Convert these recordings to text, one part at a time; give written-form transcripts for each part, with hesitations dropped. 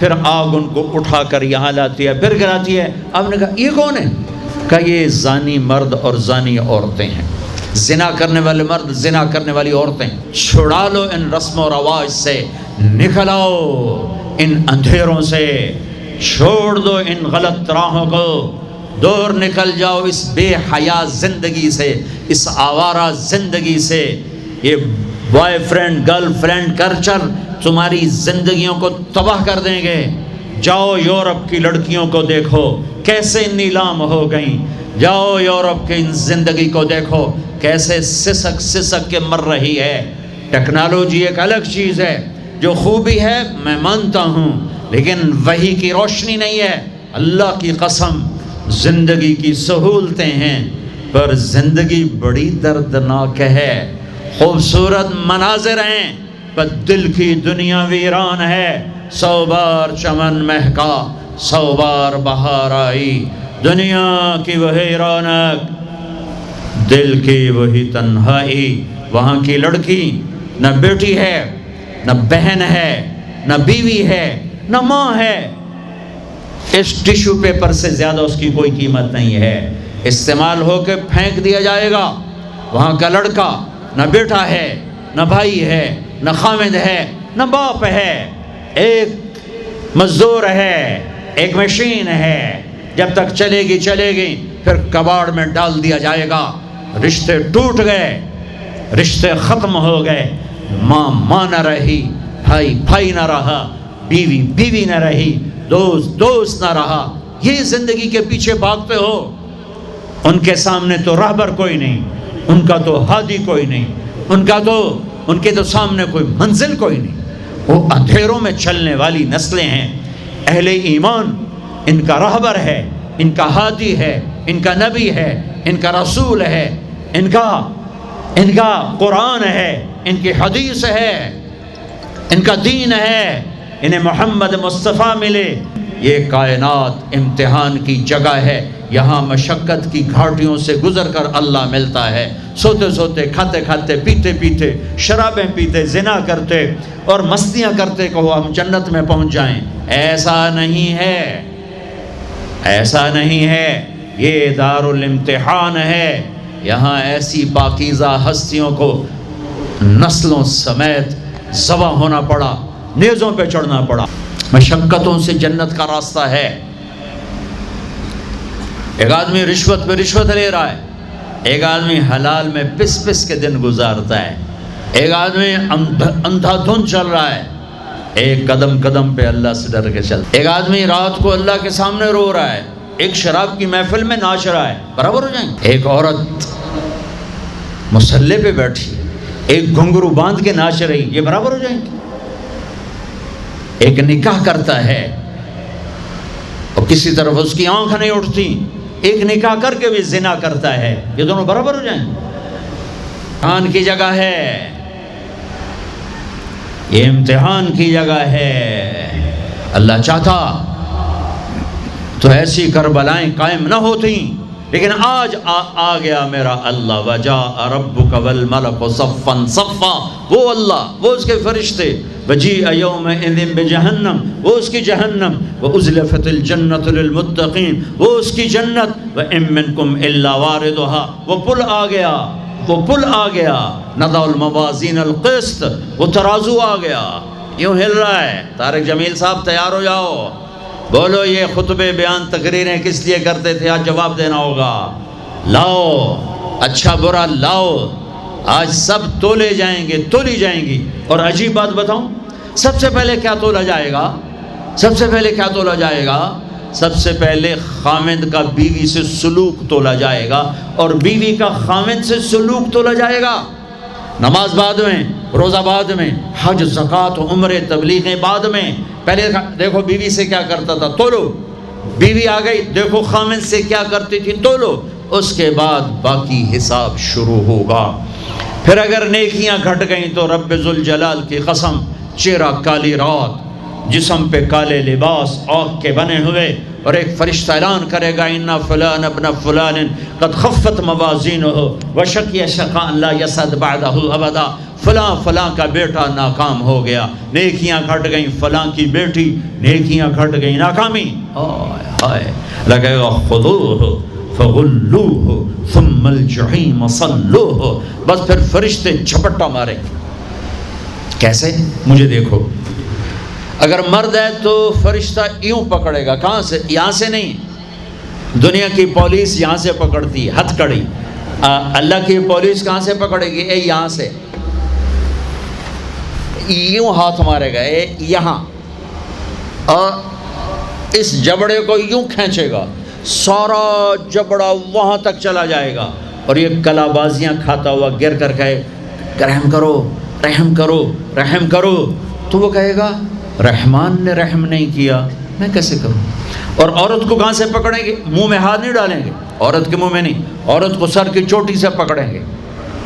پھر آگ ان کو اٹھا کر یہاں لاتی ہے، پھر گراتی ہے۔ آپ نے کہا یہ کون ہے؟ کہا یہ زانی مرد اور زانی عورتیں ہیں، زنا کرنے والے مرد، زنا کرنے والی عورتیں۔ چھڑا لو ان رسم و رواج سے، نکل آؤ ان اندھیروں سے، چھوڑ دو ان غلط راہوں کو، دور نکل جاؤ اس بے حیا زندگی سے، اس آوارہ زندگی سے۔ یہ boy friend girl friend culture تمہاری زندگیوں کو تباہ کر دیں گے۔ جاؤ یورپ کی لڑکیوں کو دیکھو کیسے نیلام ہو گئیں، جاؤ یورپ کی ان زندگی کو دیکھو کیسے سسک سسک کے مر رہی ہے۔ ٹیکنالوجی ایک الگ چیز ہے، جو خوبی ہے میں مانتا ہوں، لیکن وحی کی روشنی نہیں ہے۔ اللہ کی قسم زندگی کی سہولتیں ہیں، پر زندگی بڑی دردناک ہے۔ خوبصورت مناظر ہیں پر دل کی دنیا ویران ہے۔ 100 بار چمن مہکا، 100 بار بہار آئی، دنیا کی وہی رونق، دل کی وہی تنہائی۔ وہاں کی لڑکی نہ بیٹی ہے، نہ بہن ہے، نہ بیوی ہے، نہ ماں ہے۔ اس ٹیشو پیپر سے زیادہ اس کی کوئی قیمت نہیں ہے، استعمال ہو کے پھینک دیا جائے گا۔ وہاں کا لڑکا نہ بیٹا ہے، نہ بھائی ہے، نہ خامد ہے، نہ باپ ہے، ایک مزدور ہے، ایک مشین ہے۔ جب تک چلے گی پھر کباڑ میں ڈال دیا جائے گا۔ رشتے ٹوٹ گئے، رشتے ختم ہو گئے، ماں نہ رہی، بھائی نہ رہا، بیوی نہ رہی، دوست نہ رہا۔ یہ زندگی کے پیچھے بھاگتے ہو۔ ان کے سامنے تو راہبر کوئی نہیں، ان کا تو ہادی کوئی نہیں، ان کے تو سامنے کوئی منزل کوئی نہیں۔ وہ اندھیروں میں چلنے والی نسلیں ہیں۔ اہل ایمان ان کا راہبر ہے، ان کا ہادی ہے، ان کا نبی ہے، ان کا رسول ہے، ان کا قرآن ہے، ان کی حدیث ہے، ان کا دین ہے، انہیں محمد مصطفیٰ ملے۔ یہ کائنات امتحان کی جگہ ہے، یہاں مشقت کی گھاٹیوں سے گزر کر اللہ ملتا ہے۔ سوتے سوتے، کھاتے کھاتے، پیتے پیتے، شرابیں پیتے، زنا کرتے اور مستیاں کرتے کہو ہم جنت میں پہنچ جائیں، ایسا نہیں ہے، ایسا نہیں ہے۔ یہ دار الامتحان ہے، یہاں ایسی پاکیزہ ہستیوں کو نسلوں سمیت ذبح ہونا پڑا، نیزوں پہ چڑھنا پڑا۔ مشقتوں سے جنت کا راستہ ہے۔ ایک آدمی رشوت پہ رشوت لے رہا ہے، ایک آدمی حلال میں پس کے دن گزارتا ہے، ایک آدمی اندھا دھن چل رہا ہے، ایک قدم پہ اللہ سے ڈر کے چل، ایک آدمی رات کو اللہ کے سامنے رو رہا ہے، ایک شراب کی محفل میں ناچ رہا ہے، برابر ہو جائیں گے؟ ایک عورت مصلی پہ بیٹھی، ایک گھنگرو باندھ کے ناچ رہی، یہ برابر ہو جائیں گے؟ ایک نکاح کرتا ہے اور کسی طرف اس کی آنکھ نہیں اٹھتی، ایک نکاح کر کے بھی زنا کرتا ہے، یہ دونوں برابر ہو جائیں؟ امتحان کی جگہ ہے، یہ امتحان کی جگہ ہے۔ اللہ چاہتا تو ایسی کربلائیں قائم نہ ہوتی، لیکن آج آ گیا میرا اللہ۔ وجاء ربک والملک صفا صفا، وہ اللہ، وہ اس کے فرشتے، وجیء یومئذ بجہنم، وہ اس کی جہنم، وازلفت الجنۃ للمتقین، وہ اس کی جنت، وان منکم الا واردها، وہ پل آ گیا، وہ پل آ گیا، نضع الموازین القسط، وہ ترازو آ گیا، یوں ہل رہا ہے۔ طارق جمیل صاحب تیار ہو جاؤ، بولو یہ خطبے بیان تقریریں کس لیے کرتے تھے، آج جواب دینا ہوگا۔ لاؤ اچھا برا لاؤ، آج سب تولی جائیں گی۔ اور عجیب بات بتاؤں، سب سے پہلے کیا تولا جائے گا؟ سب سے پہلے خامد کا بیوی سے سلوک تولا جائے گا، اور بیوی کا خامد سے سلوک تولا جائے گا۔ نماز بعد میں، روزہ بعد میں، حج زکوٰۃ عمرے تبلیغیں بعد میں۔ پہلے دیکھو بیوی سے کیا کرتا تھا، تولو، بیوی آ گئی، دیکھو خامد سے کیا کرتی تھی، تولو، اس کے بعد باقی حساب شروع ہوگا۔ پھر اگر نیکیاں گھٹ گئیں تو رب ذوالجلال کی قسم، چہرہ کالی رات، جسم پہ کالے لباس آگ کے بنے ہوئے، اور ایک فرشتہ اعلان کرے گا اِنَّ فُلَانَ ابْنَ فُلَانٍ قَدْ خَفَّتْ مَوَازِينُهُ وَشَقِيَ شَقَاءً لَا يَسْعَدُ بَعْدَهُ أَبَدًا۔ فلاں فلاں کا بیٹا ناکام ہو گیا، نیکیاں گھٹ گئیں، فلاں کی بیٹی نیکیاں گھٹ گئیں، ناکامی، ہائے لگے گا خذوہ فغلوہ ثم الجحیم صلوہ، بس پھر فرشتے جھپٹا مارے. کیسے؟ مجھے دیکھو، اگر مرد ہے تو فرشتہ یوں پکڑے گا، کہاں سے؟ یہاں سے نہیں. دنیا کی پولیس یہاں سے پکڑتی ہے، ہتھ کڑی. اللہ کی پولیس کہاں سے پکڑے گی؟ یہاں سے یوں ہاتھ مارے گا، یہاں، اور اس جبڑے کو یوں کھینچے گا، سارا جبڑا وہاں تک چلا جائے گا، اور یہ کلا بازیاں کھاتا ہوا گر کر کہے رحم کرو رحم کرو رحم کرو. تو وہ کہے گا رحمان نے رحم نہیں کیا، میں کیسے کروں؟ اور عورت کو کہاں سے پکڑیں گے؟ منہ میں ہاتھ نہیں ڈالیں گے، عورت کے منہ میں نہیں، عورت کو سر کی چوٹی سے پکڑیں گے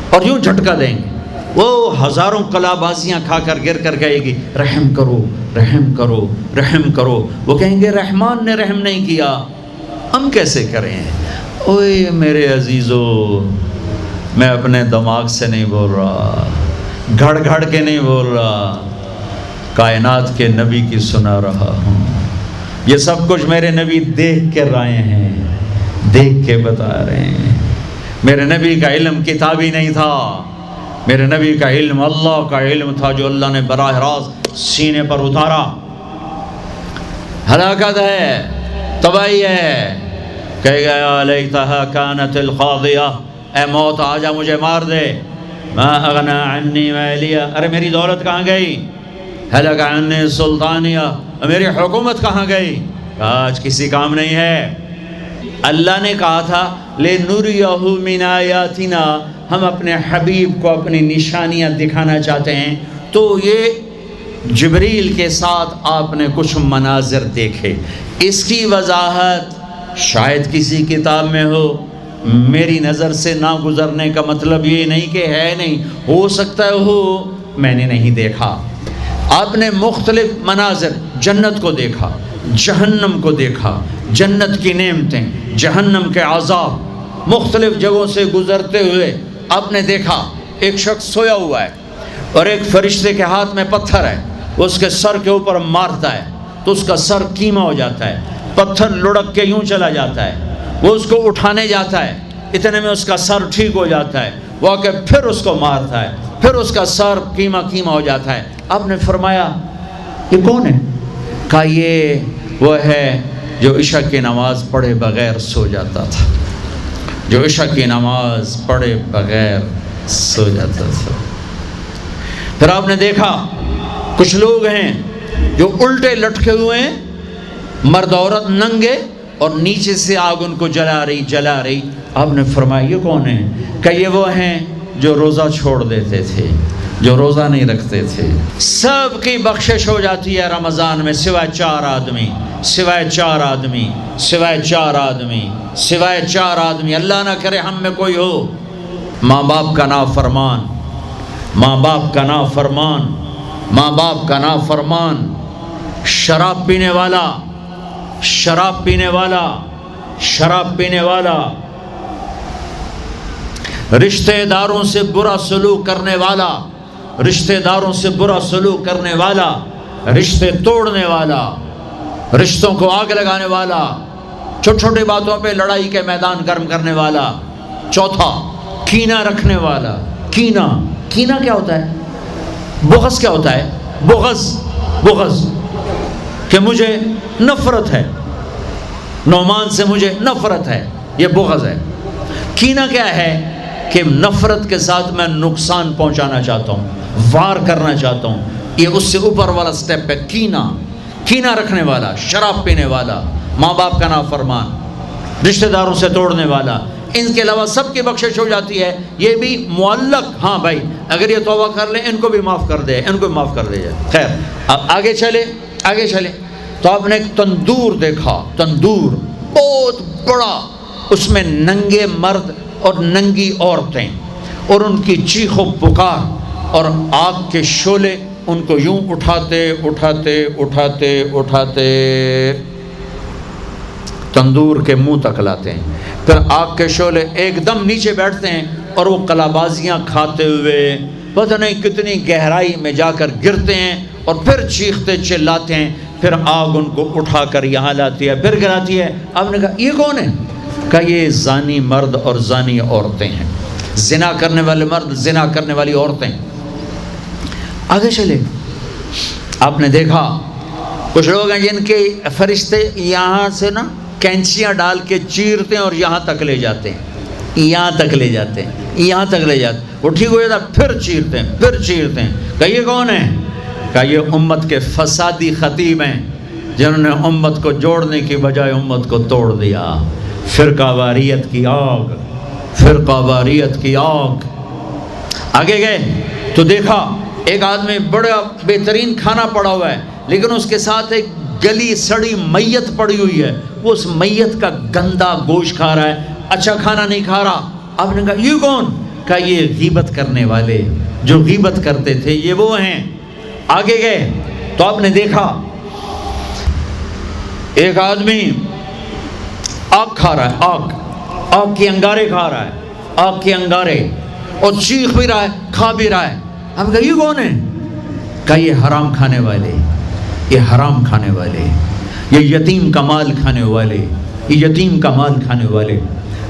اور یوں جھٹکا دیں گے. وہ ہزاروں کلا بازیاں کھا کر گر کر کہے گی رحم کرو رحم کرو رحم کرو. وہ کہیں گے رحمان نے رحم نہیں کیا، ہم کیسے کریں؟ اوے میرے عزیزو، میں اپنے دماغ سے نہیں بول رہا، گھڑ گھڑ کے نہیں بول رہا، کائنات کے نبی کی سنا رہا ہوں. یہ سب کچھ میرے نبی دیکھ کے رائے ہیں، دیکھ کے بتا رہے ہیں. میرے نبی کا علم کتابی نہیں تھا، میرے نبی کا علم اللہ کا علم تھا جو اللہ نے براہ راست سینے پر اتارا. ہلاکت ہے، تباہی ہے. کہے گا یا لیتہا کانت القاضیہ، اے موت آجا مجھے مار دے. ما اغنا عنی مالیہ، ارے میری دولت کہاں گئی؟ ہلک عنی سلطانیہ، میری حکومت کہاں گئی؟ آج کسی کام نہیں ہے. اللہ نے کہا تھا لِنُرِيَهُ مِنْ آیَاتِنَا، ہم اپنے حبیب کو اپنی نشانیاں دکھانا چاہتے ہیں. تو یہ جبریل کے ساتھ آپ نے کچھ مناظر دیکھے. اس کی وضاحت شاید کسی کتاب میں ہو، میری نظر سے نہ گزرنے کا مطلب یہ نہیں کہ ہے نہیں، ہو سکتا ہے ہو، میں نے نہیں دیکھا. آپ نے مختلف مناظر، جنت کو دیکھا، جہنم کو دیکھا، جنت کی نعمتیں، جہنم کے عذاب، مختلف جگہوں سے گزرتے ہوئے آپ نے دیکھا. ایک شخص سویا ہوا ہے اور ایک فرشتے کے ہاتھ میں پتھر ہے، وہ اس کے سر کے اوپر مارتا ہے تو اس کا سر کیما ہو جاتا ہے، پتھر لڑک کے یوں چلا جاتا ہے. وہ اس کو اٹھانے جاتا ہے، اتنے میں اس کا سر ٹھیک ہو جاتا ہے، وہ آ کے پھر اس کو مارتا ہے، پھر اس کا سر کیما کیما ہو جاتا ہے. آپ نے فرمایا یہ کون ہے؟ کہا یہ وہ ہے جو عشاء کی نماز پڑھے بغیر سو جاتا تھا، جو عشاء کی نماز پڑھے بغیر سو جاتا تھا. پھر آپ نے دیکھا کچھ لوگ ہیں جو الٹے لٹکے ہوئے ہیں، مرد عورت ننگے، اور نیچے سے آگ ان کو جلا رہی. آپ نے فرمایا یہ کون ہیں؟ کہ یہ وہ ہیں جو روزہ چھوڑ دیتے تھے، جو روزہ نہیں رکھتے تھے. سب کی بخشش ہو جاتی ہے رمضان میں سوائے 4 آدمی، سوائے 4 آدمی، سوائے 4 آدمی، سوائے 4 آدمی. اللہ نہ کرے ہم میں کوئی ہو ماں باپ کا نافرمان، ماں باپ کا نافرمان، ماں باپ کا نافرمان، شراب پینے والا، شراب پینے والا، شراب پینے والا، رشتہ داروں سے برا سلوک کرنے والا، رشتہ داروں سے برا سلوک کرنے والا، رشتے توڑنے والا، رشتوں کو آگ لگانے والا، چھوٹی چھوٹی باتوں پہ لڑائی کے میدان گرم کرنے والا. چوتھا کینہ رکھنے والا. کینہ، کینہ کیا ہوتا ہے؟ بغض کیا ہوتا ہے؟ بغض، بغض کہ مجھے نفرت ہے، نعمان سے مجھے نفرت ہے، یہ بغض ہے. کینہ کیا ہے؟ کہ نفرت کے ساتھ میں نقصان پہنچانا چاہتا ہوں، وار کرنا چاہتا ہوں. یہ اس سے اوپر والا سٹیپ ہے کینہ. کینہ رکھنے والا، شراب پینے والا، ماں باپ کا نافرمان، رشتہ داروں سے توڑنے والا. ان کے علاوہ سب کی بخشش ہو جاتی ہے. یہ بھی معلق، ہاں بھائی اگر یہ توبہ کر لیں ان کو بھی معاف کر دے، ان کو بھی معاف کر دے جائے. خیر اب آگے چلے، آگے چلے تو آپ نے ایک تندور دیکھا. تندور بہت بڑا، اس میں ننگے مرد اور ننگی عورتیں، اور ان کی چیخ و پکار، اور آگ کے شعلے ان کو یوں اٹھاتے اٹھاتے اٹھاتے اٹھاتے تندور کے منہ تک لاتے ہیں. پھر آگ کے شعلے ایک دم نیچے بیٹھتے ہیں اور وہ کلابازیاں کھاتے ہوئے پتہ نہیں کتنی گہرائی میں جا کر گرتے ہیں اور پھر چیختے چلاتے ہیں، پھر آگ ان کو اٹھا کر یہاں لاتی ہے، پھر گراتی ہے۔ آپ نے کہا یہ کون ہے؟ کہا یہ زانی مرد اور زانی عورتیں ہیں، زنا کرنے والے مرد، زنا کرنے والی عورتیں۔ آگے چلے، آپ نے دیکھا کچھ لوگ ہیں جن کے فرشتے یہاں سے نا کینچیاں ڈال کے چیرتے ہیں اور یہاں تک لے جاتے ہیں، یہاں تک لے جاتے ہیں، یہاں تک لے جاتے ہیں، وہ ٹھیک ہو جاتا پھر چیرتے ہیں، پھر چیرتے ہیں۔ کہ یہ کون ہے؟ کہ یہ امت کے فسادی خطیب ہیں جنہوں نے امت کو جوڑنے کی بجائے امت کو توڑ دیا۔ فرقہ واریت کی آگ، فرقہ واریت کی آگ۔ آگے گئے تو دیکھا ایک آدمی بڑا بہترین کھانا پڑا ہوا ہے، لیکن اس کے ساتھ ایک گلی سڑی میت پڑی ہوئی ہے، وہ اس میت کا گندا گوشت کھا رہا ہے، اچھا کھانا نہیں کھا رہا۔ آپ نے کہا یہ کون؟ کہا یہ غیبت کرنے والے، جو غیبت کرتے تھے یہ وہ ہیں۔ آگے گئے تو آپ نے دیکھا ایک آدمی آگ کھا رہا ہے، آگ کے انگارے کھا رہا ہے، آگ کے انگارے، اور چیخ بھی رہا ہے، کھا بھی رہا ہے۔ ہم کہا یہ کون ہے؟ کہا یہ حرام کھانے والے، یہ حرام کھانے والے، یہ یتیم کا مال کھانے والے، یہ یتیم کا مال کھانے والے۔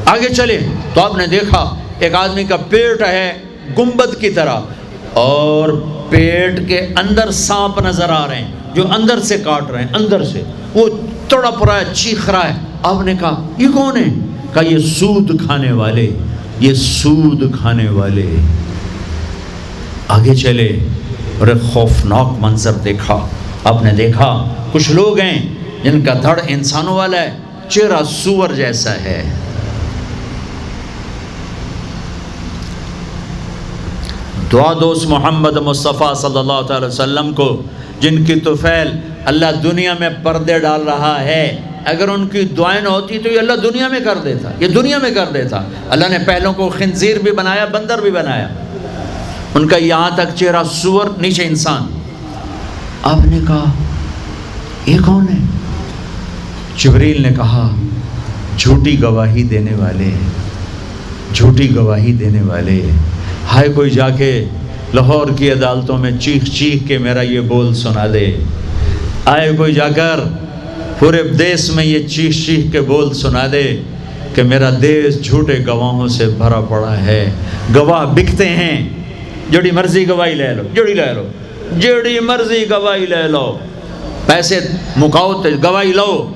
آگے چلے تو آپ نے دیکھا ایک آدمی کا پیٹ ہے گنبد کی طرح، اور پیٹ کے اندر سانپ نظر آ رہے ہیں جو اندر سے کاٹ رہے ہیں، اندر سے وہ تڑپ رہا ہے، چیخ رہا ہے۔ آپ نے کہا یہ کون ہے؟ کہا یہ سود کھانے والے، یہ سود کھانے والے۔ آگے چلے اور ایک خوفناک منظر دیکھا۔ آپ نے دیکھا کچھ لوگ ہیں جن کا دھڑ انسانوں والا ہے، چہرہ سور جیسا ہے۔ دعا دوست محمد مصطفیٰ صلی اللہ تعالی وسلم کو، جن کی طفیل اللہ دنیا میں پردے ڈال رہا ہے، اگر ان کی دعائیں نہ ہوتی تو یہ اللہ دنیا میں کر دیتا، یہ دنیا میں کر دیتا۔ اللہ نے پہلوں کو خنزیر بھی بنایا، بندر بھی بنایا، ان کا یہاں تک چہرہ سور، نیچے انسان۔ آپ نے کہا یہ کون ہے؟ جبریل نے کہا جھوٹی گواہی دینے والے، جھوٹی گواہی دینے والے۔ ہائے کوئی جا کے لاہور کی عدالتوں میں چیخ چیخ کے میرا یہ بول سنا دے، آئے کوئی جا کر پورے دیس میں یہ چیخ چیخ کے بول سنا دے کہ میرا دیس جھوٹے گواہوں سے بھرا پڑا ہے، گواہ بکتے ہیں، جڑی مرضی گواہی لے لو، جڑی لے لو، جڑی مرضی گواہی لے لو، پیسے مکاؤ گواہی لو۔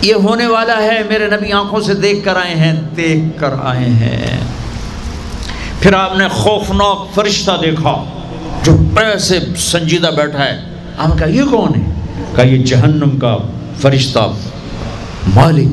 یہ ہونے والا ہے، میرے نبی آنکھوں سے دیکھ کر آئے ہیں، دیکھ کر آئے ہیں۔ پھر آپ نے خوفناک فرشتہ دیکھا جو ایسے سنجیدہ بیٹھا ہے۔ ہم کہا یہ کون ہے؟ کہا یہ جہنم کا فرشتہ مالک